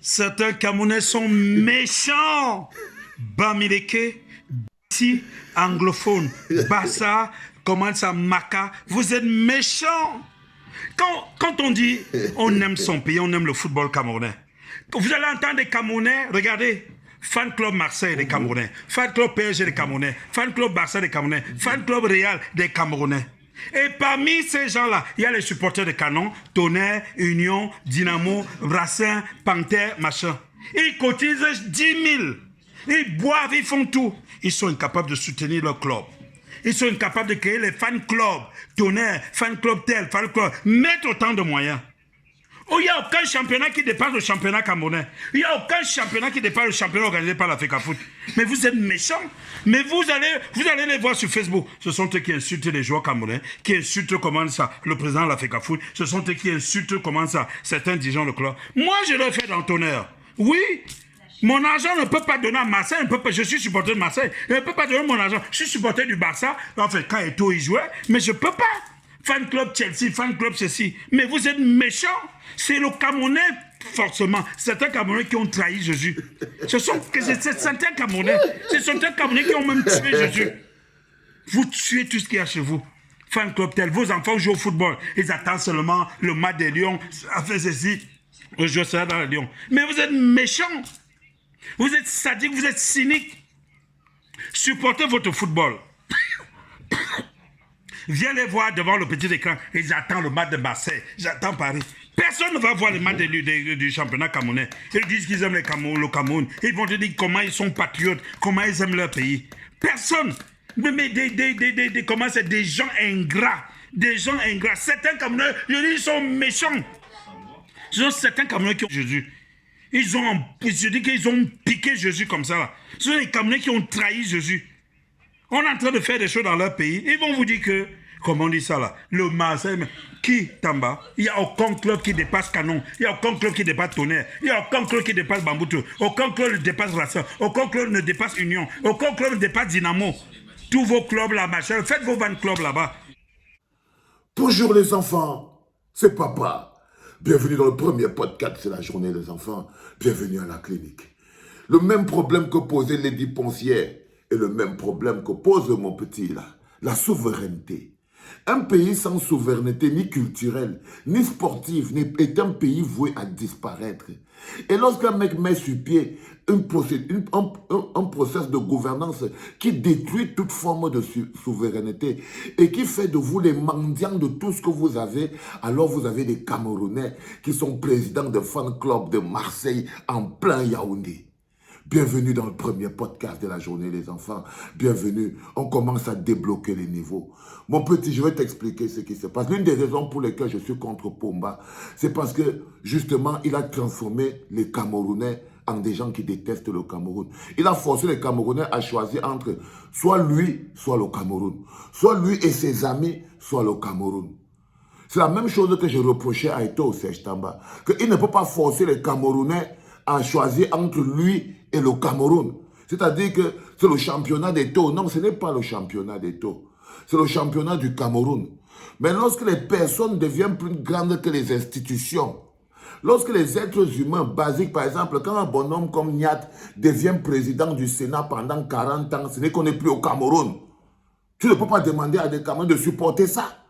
Certains Camerounais sont méchants. Bamileke, Bissi, anglophone, Bassa, comment ça, Maka, vous êtes méchants. Quand on dit on aime son pays, on aime le football camerounais, vous allez entendre des Camerounais, regardez, fan club Marseille des Camerounais, fan club PSG des Camerounais, fan club Barça des Camerounais, fan club Real des Camerounais. Et parmi ces gens-là, il y a les supporters de Canon, Tonnerre, Union, Dynamo, Brassin, Panthère, machin. Ils cotisent 10 000. Ils boivent, ils font tout. Ils sont incapables de soutenir leur club. Ils sont incapables de créer les fan clubs. Tonnerre, fan club tel, fan club. Mettre autant de moyens. Oh, il n'y a aucun championnat qui dépasse le championnat camerounais. Il n'y a aucun championnat qui dépasse le championnat organisé par la FECAFOOT. Mais vous êtes méchants. Mais vous allez les voir sur Facebook. Ce sont eux qui insultent les joueurs camerounais, qui insultent comment ça, le président de la FECAFOOT. Ce sont eux qui insultent comment ça, certains dirigeants de club. Moi, je le fais dans Tonnerre. Oui. Mon argent ne peut pas donner à Marseille, je suis supporter de Marseille, je ne peux pas donner mon argent. Je suis supporter du Barça, enfin quand Eto'o y jouait, mais je ne peux pas. Fan club Chelsea, fan club ceci. Mais vous êtes méchants. C'est le Camerounais, forcément. Certains Camerounais qui ont trahi Jésus. Ce sont certains Camerounais. Ce sont certains Camerounais qui ont même tué Jésus. Vous tuez tout ce qu'il y a chez vous. Fan club tel, vos enfants jouent au football. Ils attendent seulement le match des Lions. À faire ceci, je serai dans les Lions. Mais vous êtes méchants. Vous êtes sadiques, vous êtes cyniques. Supportez votre football. Viens les voir devant le petit écran et j'attends le match de Marseille, j'attends Paris. Personne ne va voir le match du championnat camerounais. Ils disent qu'ils aiment le Cameroun. Ils vont te dire comment ils sont patriotes, comment ils aiment leur pays. Personne. Mais comment c'est des gens ingrats. Des gens ingrats. Certains Camerounais, je dis, ils sont méchants. Ce sont certains Camerounais qui ont Jésus. Je dis qu'ils ont piqué Jésus comme ça. Là. Ce sont les Camerounais qui ont trahi Jésus. On est en train de faire des choses dans leur pays. Ils vont vous dire que, comment on dit ça là, le Marseille, qui Tamba? Il n'y a aucun club qui dépasse Canon. Il n'y a aucun club qui dépasse Tonnerre. Il n'y a aucun club qui dépasse Bamboutou. Aucun club ne dépasse Racing. Aucun club ne dépasse Union. Aucun club ne dépasse Dynamo. Tous vos clubs là-bas, faites vos 20 clubs là-bas. Bonjour les enfants, c'est papa. Bienvenue dans le premier podcast, c'est la journée des enfants. Bienvenue à la clinique. Le même problème que posait Lady Poncière est le même problème que pose mon petit là, la souveraineté. Un pays sans souveraineté ni culturelle, ni sportive, est un pays voué à disparaître. Et lorsqu'un mec met sur pied un processus de gouvernance qui détruit toute forme de souveraineté et qui fait de vous les mendiants de tout ce que vous avez, alors vous avez des Camerounais qui sont présidents de fan club de Marseille en plein Yaoundé. Bienvenue dans le premier podcast de la journée les enfants. Bienvenue, on commence à débloquer les niveaux. Mon petit, je vais t'expliquer ce qui se passe. L'une des raisons pour lesquelles je suis contre Pomba, c'est parce que justement, il a transformé les Camerounais en des gens qui détestent le Cameroun. Il a forcé les Camerounais à choisir entre soit lui, soit le Cameroun. Soit lui et ses amis, soit le Cameroun. C'est la même chose que je reprochais à Eto'o Serge Tamba, qu'il ne peut pas forcer les Camerounais à choisir entre lui et le Cameroun. C'est-à-dire que c'est le championnat d'Eto'o. Non, ce n'est pas le championnat d'Eto'o. C'est le championnat du Cameroun. Mais lorsque les personnes deviennent plus grandes que les institutions, lorsque les êtres humains basiques, par exemple, quand un bonhomme comme Niat devient président du Sénat pendant 40 ans, ce n'est qu'on n'est plus au Cameroun. Tu ne peux pas demander à des Camerounais de supporter ça.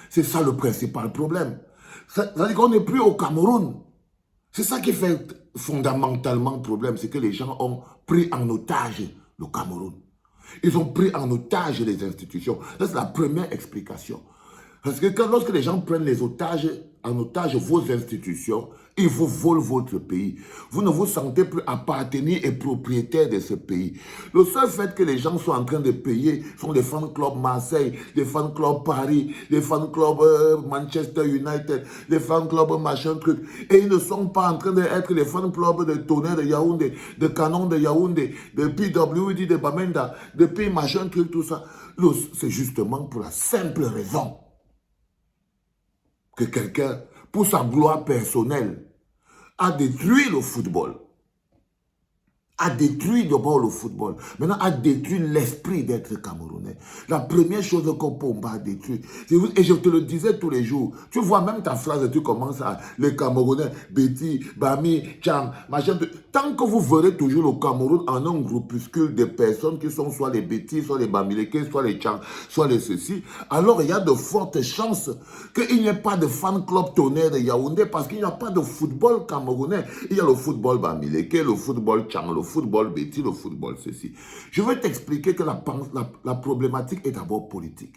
C'est ça le principal problème. C'est-à-dire qu'on n'est plus au Cameroun. C'est ça qui fait fondamentalement le problème, c'est que les gens ont pris en otage le Cameroun. Ils ont pris en otage les institutions. Ça, c'est la première explication. Parce que lorsque les gens prennent en otage vos institutions, ils vous volent votre pays. Vous ne vous sentez plus appartenir et propriétaire de ce pays. Le seul fait que les gens sont en train de payer sont les fan clubs Marseille, les fan clubs Paris, les fan clubs Manchester United, les fan clubs machin truc. Et ils ne sont pas en train d'être les fan clubs de Tonnerre de Yaoundé, de Canon de Yaoundé, de PWD de Bamenda, de P machin truc, tout ça. C'est justement pour la simple raison que quelqu'un, pour sa gloire personnelle, a détruit le football. a détruit d'abord le football. Maintenant, a détruit l'esprit d'être Camerounais. La première chose que Pomba a détruit, et je te le disais tous les jours, tu vois même ta phrase, tu commences à, les Camerounais, Betty, Bami, Chang, machin, tant que vous verrez toujours le Cameroun en un groupuscule de personnes qui sont soit les Betty, soit les Bamileke, soit les Chang, soit les ceci, alors il y a de fortes chances qu'il n'y ait pas de fan club Tonnerre de Yaoundé parce qu'il n'y a pas de football camerounais. Il y a le football Bamileke, le football Chang, le football Betty, le football ceci. Je vais t'expliquer que la problématique est d'abord politique.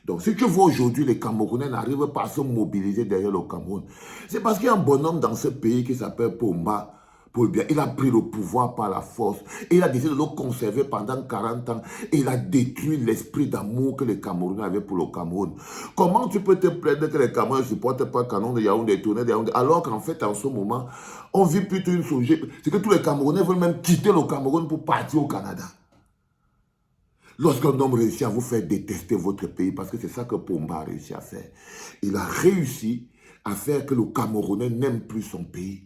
Donc, si tu vois aujourd'hui les Camerounais n'arrivent pas à se mobiliser derrière le Cameroun, c'est parce qu'il y a un bonhomme dans ce pays qui s'appelle Pomba. Paul Biya, il a pris le pouvoir par la force. Et il a décidé de le conserver pendant 40 ans. Et il a détruit l'esprit d'amour que les Camerounais avaient pour le Cameroun. Comment tu peux te plaindre que les Camerounais ne supportent pas le canon de Yaoundé, tourner de Yaoundé, alors qu'en fait, en ce moment, on vit plutôt une chose. C'est que tous les Camerounais veulent même quitter le Cameroun pour partir au Canada. Lorsqu'un homme réussit à vous faire détester votre pays, parce que c'est ça que Pomba a réussi à faire, il a réussi à faire que le Camerounais n'aime plus son pays.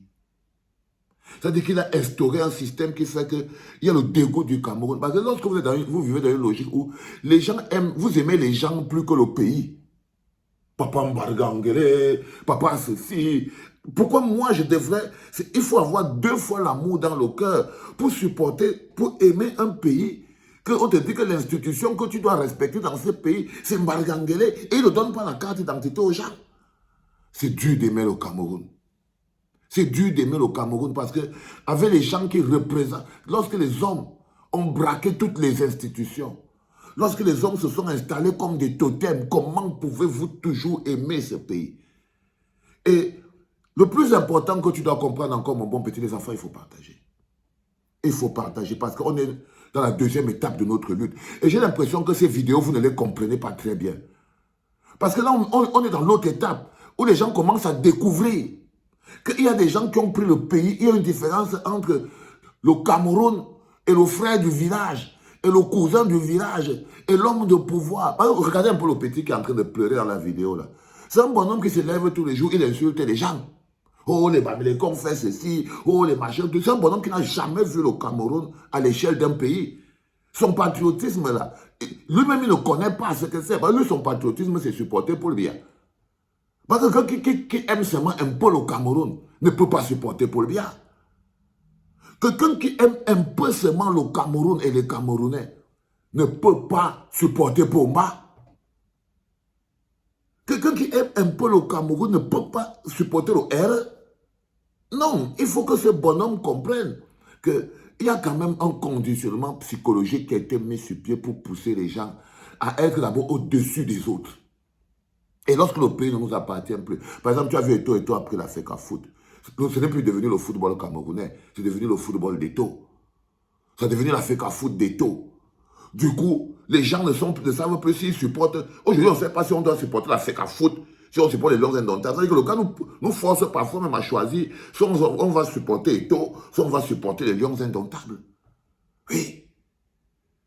C'est-à-dire qu'il a instauré un système qui fait qu'il y a le dégoût du Cameroun. Parce que lorsque vous vivez dans une logique où les gens aiment, vous aimez les gens plus que le pays. Papa Mbargangere, papa ceci. Pourquoi moi je devrais... Il faut avoir 2 fois l'amour dans le cœur pour supporter, pour aimer un pays. On te dit que l'institution que tu dois respecter dans ce pays, c'est Mbargangere. Et il ne donne pas la carte d'identité aux gens. C'est dur d'aimer le Cameroun. C'est dur d'aimer le Cameroun parce que avec les gens qui représentent, lorsque les hommes ont braqué toutes les institutions, lorsque les hommes se sont installés comme des totems, comment pouvez-vous toujours aimer ce pays? Et le plus important que tu dois comprendre encore, mon bon petit, les enfants, il faut partager. Il faut partager parce qu'on est dans la 2e étape de notre lutte. Et j'ai l'impression que ces vidéos, vous ne les comprenez pas très bien. Parce que là, on est dans l'autre étape où les gens commencent à découvrir qu'il y a des gens qui ont pris le pays. Il y a une différence entre le Cameroun et le frère du village, et le cousin du village, et l'homme de pouvoir. Regardez un peu le petit qui est en train de pleurer dans la vidéo là. C'est un bonhomme qui se lève tous les jours, il insulte les gens. Oh, les Bamileke ont fait ceci, oh, les machins. C'est un bonhomme qui n'a jamais vu le Cameroun à l'échelle d'un pays. Son patriotisme là, lui-même il ne connaît pas ce que c'est. Lui, son patriotisme, c'est supporter Paul Biya. Parce que quelqu'un qui aime seulement un peu le Cameroun ne peut pas supporter Paul Biya. Quelqu'un qui aime un peu seulement le Cameroun et les Camerounais ne peut pas supporter Pomba. Quelqu'un qui aime un peu le Cameroun ne peut pas supporter le R. Non, il faut que ce bonhomme comprenne qu'il y a quand même un conditionnement psychologique qui a été mis sur pied pour pousser les gens à être d'abord au-dessus des autres. Et lorsque le pays ne nous appartient plus, par exemple, tu as vu Eto'o après la FECA Foot. Ce n'est plus devenu le football camerounais, c'est devenu le football d'Eto'o. C'est devenu la FECA Foot d'Eto'o. Du coup, les gens ne savent plus s'ils supportent. Aujourd'hui, on ne sait pas si on doit supporter la FECA Foot, si on supporte les Lions Indomptables. C'est-à-dire que le gars nous force parfois même à choisir, soit on va supporter Eto'o, soit on va supporter les Lions Indomptables. Oui.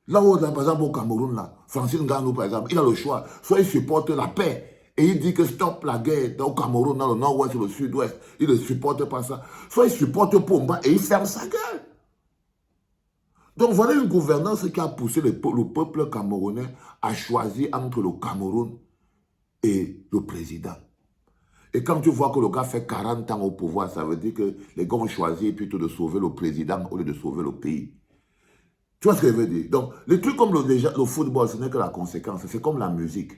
Là où, par exemple, au Cameroun, là, Francis Ngannou, par exemple, il a le choix. Soit il supporte la paix, et il dit que stop la guerre au Cameroun, dans le nord-ouest et le sud-ouest. Il ne supporte pas ça. Soit il supporte Pomba et il ferme sa gueule. Donc voilà une gouvernance qui a poussé le peuple camerounais à choisir entre le Cameroun et le président. Et quand tu vois que le gars fait 40 ans au pouvoir, ça veut dire que les gars ont choisi plutôt de sauver le président au lieu de sauver le pays. Tu vois ce que je veux dire? Donc, les trucs comme le football, ce n'est que la conséquence. C'est comme la musique.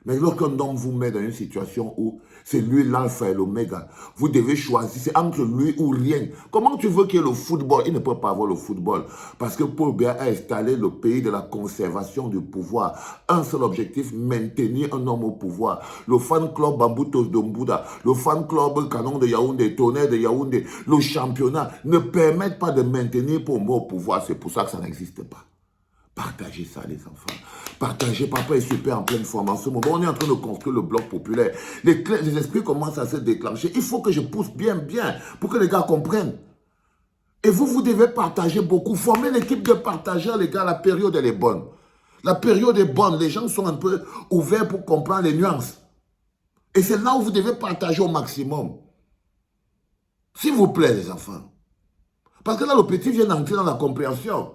Mais lorsqu'un homme vous met dans une situation où c'est lui l'alpha et l'oméga, vous devez choisir, c'est entre lui ou rien. Comment tu veux qu'il y ait le football? Il ne peut pas avoir le football. Parce que Paul Biya a installé le pays de la conservation du pouvoir. Un seul objectif, maintenir un homme au pouvoir. Le fan club Bamboutos de Mbouda, le fan club Canon de Yaoundé, Tonnerre de Yaoundé, le championnat ne permettent pas de maintenir Pomba au pouvoir. C'est pour ça que ça n'existe pas. Partagez ça, les enfants. Partagez. Papa est super en pleine forme. En ce moment, on est en train de construire le bloc populaire. Les esprits commencent à se déclencher. Il faut que je pousse bien pour que les gars comprennent. Et vous devez partager beaucoup. Formez l'équipe de partageurs, les gars. La période, elle est bonne. La période est bonne. Les gens sont un peu ouverts pour comprendre les nuances. Et c'est là où vous devez partager au maximum. S'il vous plaît, les enfants. Parce que là, le petit vient d'entrer dans la compréhension.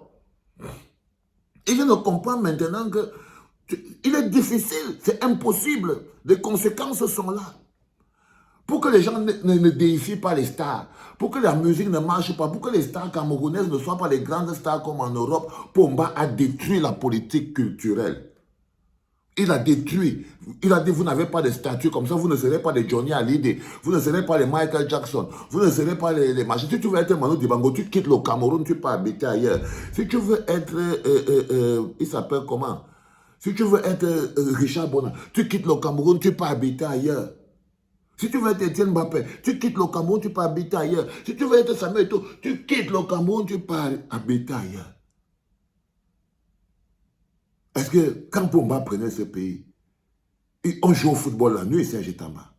Il vient de comprendre maintenant que il est difficile, c'est impossible. Les conséquences sont là. Pour que les gens ne déifient pas les stars, pour que la musique ne marche pas, pour que les stars camerounaises ne soient pas les grandes stars comme en Europe, Pomba a détruit la politique culturelle. Il a détruit. Il a dit, vous n'avez pas de statut comme ça, vous ne serez pas les Johnny Hallyday, vous ne serez pas les Michael Jackson, vous ne serez pas les machins. Si tu veux être Manu Dibango, tu quittes le Cameroun, tu peux habiter ailleurs. Si tu veux être, il s'appelle comment? Si tu veux être Richard Bona, tu quittes le Cameroun, tu peux habiter ailleurs. Si tu veux être Etienne Mbappé, tu quittes le Cameroun, tu peux habiter ailleurs. Si tu veux être Samuel Eto'o, tu quittes le Cameroun, tu peux habiter ailleurs. Est-ce que quand Pomba prenait ce pays, on joue au football la nuit, Serge Tamba.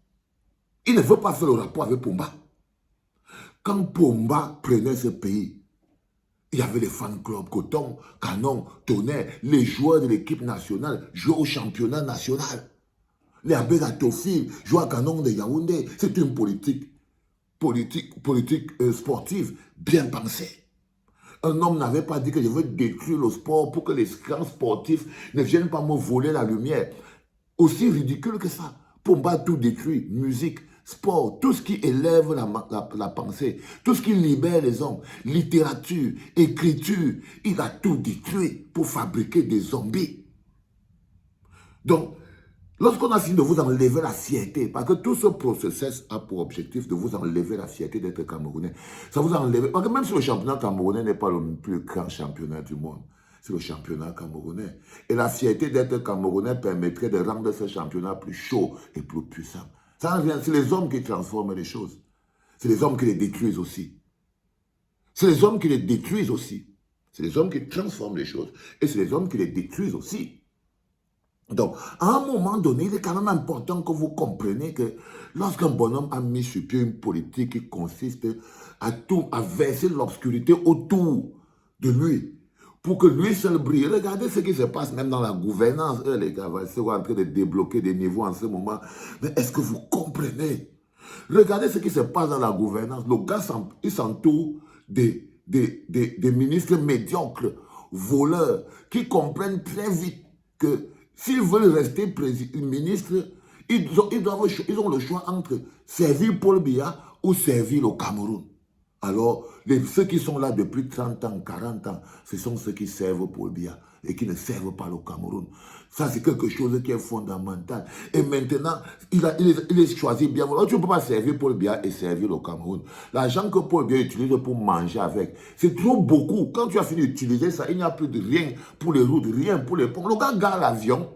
Il ne veut pas faire le rapport avec Pomba. Quand Pomba prenait ce pays, il y avait les fan clubs, Coton, Canon, Tonnerre, les joueurs de l'équipe nationale jouaient au championnat national. Les Abega Tofil jouent à Canon de Yaoundé. C'est une politique sportive bien pensée. Un homme n'avait pas dit que je veux détruire le sport pour que les grands sportifs ne viennent pas me voler la lumière. Aussi ridicule que ça. Pomba tout détruit. Musique, sport, tout ce qui élève la pensée, tout ce qui libère les hommes, littérature, écriture, il a tout détruit pour fabriquer des zombies. Donc, lorsqu'on a fini de vous enlever la fierté, parce que tout ce processus a pour objectif de vous enlever la fierté d'être Camerounais, ça vous enlève, parce que même si le championnat camerounais n'est pas le plus grand championnat du monde, c'est le championnat camerounais. Et la fierté d'être Camerounais permettrait de rendre ce championnat plus chaud et plus puissant. C'est les hommes qui transforment les choses. C'est les hommes qui les détruisent aussi. C'est les hommes qui les détruisent aussi. C'est les hommes qui transforment les choses. Et c'est les hommes qui les détruisent aussi. Donc, à un moment donné, il est quand même important que vous compreniez que lorsqu'un bonhomme a mis sur pied une politique qui consiste à verser l'obscurité autour de lui, pour que lui seul brille. Regardez ce qui se passe même dans la gouvernance. Les gars, ils sont en train de débloquer des niveaux en ce moment. Mais est-ce que vous comprenez? Regardez ce qui se passe dans la gouvernance. Le gars, il s'entoure des ministres médiocres, voleurs, qui comprennent très vite que s'ils veulent rester ministres, ils ont le choix entre servir Paul Biya ou servir le Cameroun. Alors, ceux qui sont là depuis 30 ans, 40 ans, ce sont ceux qui servent Paul Biya et qui ne servent pas le Cameroun. Ça, c'est quelque chose qui est fondamental. Et maintenant, il est choisi bien. Tu ne peux pas servir Paul Biya et servir le Cameroun. L'argent que Paul Biya utilise pour manger avec, c'est trop beaucoup. Quand tu as fini d'utiliser ça, il n'y a plus de rien pour les routes, rien pour les ponts. Le gars gare l'avion.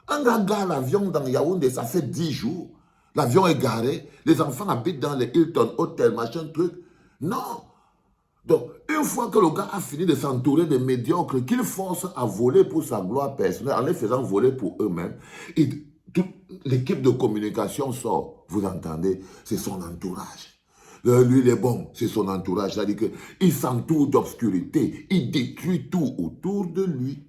Un gars gare l'avion dans Yaoundé, ça fait 10 jours. L'avion est garé. Les enfants habitent dans les Hilton Hotel, machin, truc. Non. Donc, une fois que le gars a fini de s'entourer de médiocres qu'il force à voler pour sa gloire personnelle, en les faisant voler pour eux-mêmes, l'équipe de communication sort. Vous entendez? C'est son entourage. Lui, il est bon, c'est son entourage. C'est-à-dire qu'il s'entoure d'obscurité. Il détruit tout autour de lui.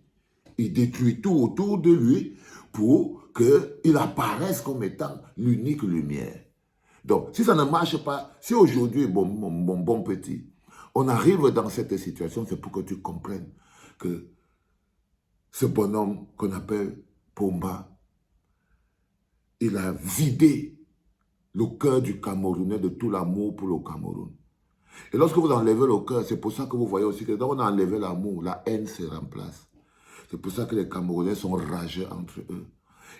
Il détruit tout autour de lui pour qu'il apparaisse comme étant l'unique lumière. Donc, si ça ne marche pas, si aujourd'hui, mon bon petit, on arrive dans cette situation, c'est pour que tu comprennes que ce bonhomme qu'on appelle Pomba, il a vidé le cœur du Camerounais de tout l'amour pour le Cameroun. Et lorsque vous enlevez le cœur, c'est pour ça que vous voyez aussi que quand on a enlevé l'amour, la haine se remplace. C'est pour ça que les Camerounais sont rageux entre eux.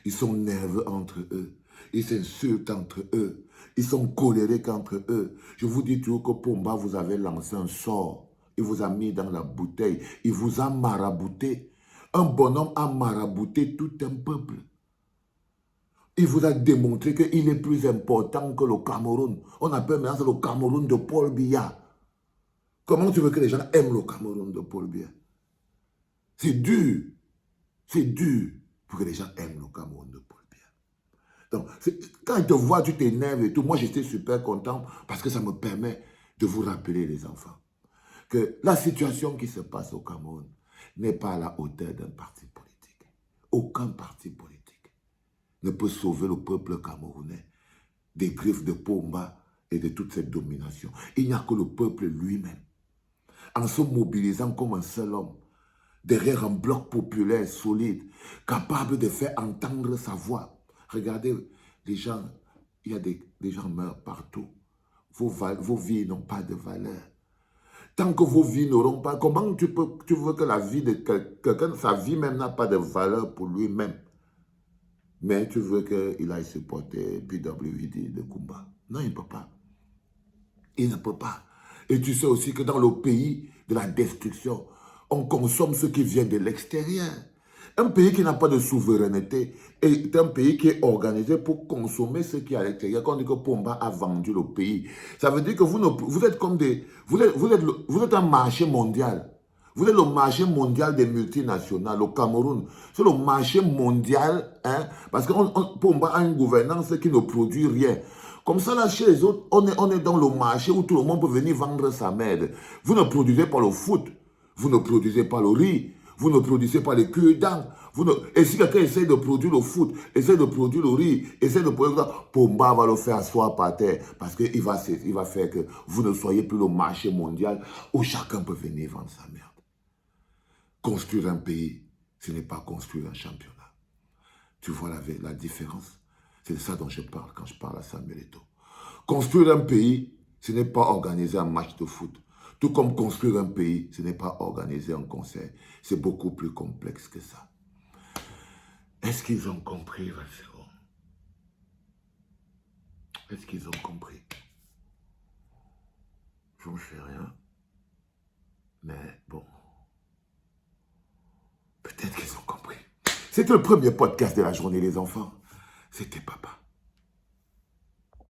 Ils sont nerveux entre eux. Ils s'insultent entre eux. Ils sont colériques entre eux. Je vous dis toujours que Pomba vous avait lancé un sort. Il vous a mis dans la bouteille. Il vous a marabouté. Un bonhomme a marabouté tout un peuple. Il vous a démontré qu'il est plus important que le Cameroun. On appelle maintenant le Cameroun de Paul Biya. Comment tu veux que les gens aiment le Cameroun de Paul Biya? C'est dur. C'est dur pour que les gens aiment le Cameroun de Paul Biya. Donc, quand ils te voient, tu t'énerves et tout. Moi, j'étais super content parce que ça me permet de vous rappeler, les enfants, que la situation qui se passe au Cameroun n'est pas à la hauteur d'un parti politique. Aucun parti politique ne peut sauver le peuple camerounais des griffes de Pomba et de toute cette domination. Il n'y a que le peuple lui-même en se mobilisant comme un seul homme, derrière un bloc populaire solide, capable de faire entendre sa voix. Regardez, les gens, il y a des gens meurent partout. Vos vies n'ont pas de valeur. Tant que vos vies n'auront pas, comment tu veux que la vie de quelqu'un, sa vie même n'a pas de valeur pour lui-même, mais tu veux qu'il aille supporter PWD de Kumba? Non, il ne peut pas. Il ne peut pas. Et tu sais aussi que dans le pays de la destruction, on consomme ce qui vient de l'extérieur. Un pays qui n'a pas de souveraineté est un pays qui est organisé pour consommer ce qui est à l'extérieur. Quand on dit que Pomba a vendu le pays, ça veut dire que vous êtes comme des... Vous êtes un marché mondial. Vous êtes le marché mondial des multinationales au Cameroun. C'est le marché mondial, hein, parce que Pomba a une gouvernance qui ne produit rien. Comme ça, là, chez les autres, on est dans le marché où tout le monde peut venir vendre sa merde. Vous ne produisez pas le foot, vous ne produisez pas le riz, vous ne produisez pas les cure-dents. Et si quelqu'un essaie de produire le foot, essaie de produire le riz, essaie de produire... Pomba va le faire asseoir par terre parce qu'il va faire que vous ne soyez plus le marché mondial où chacun peut venir vendre sa merde. Construire un pays, ce n'est pas construire un championnat. Tu vois la différence? C'est de ça dont je parle quand je parle à Samuel Eto'o. Construire un pays, ce n'est pas organiser un match de foot. Tout comme construire un pays, ce n'est pas organiser un concert. C'est beaucoup plus complexe que ça. Est-ce qu'ils ont compris, Valsero? Est-ce qu'ils ont compris? Je ne sais rien. Mais bon. Peut-être qu'ils ont compris. C'était le premier podcast de la journée, les enfants. C'était papa.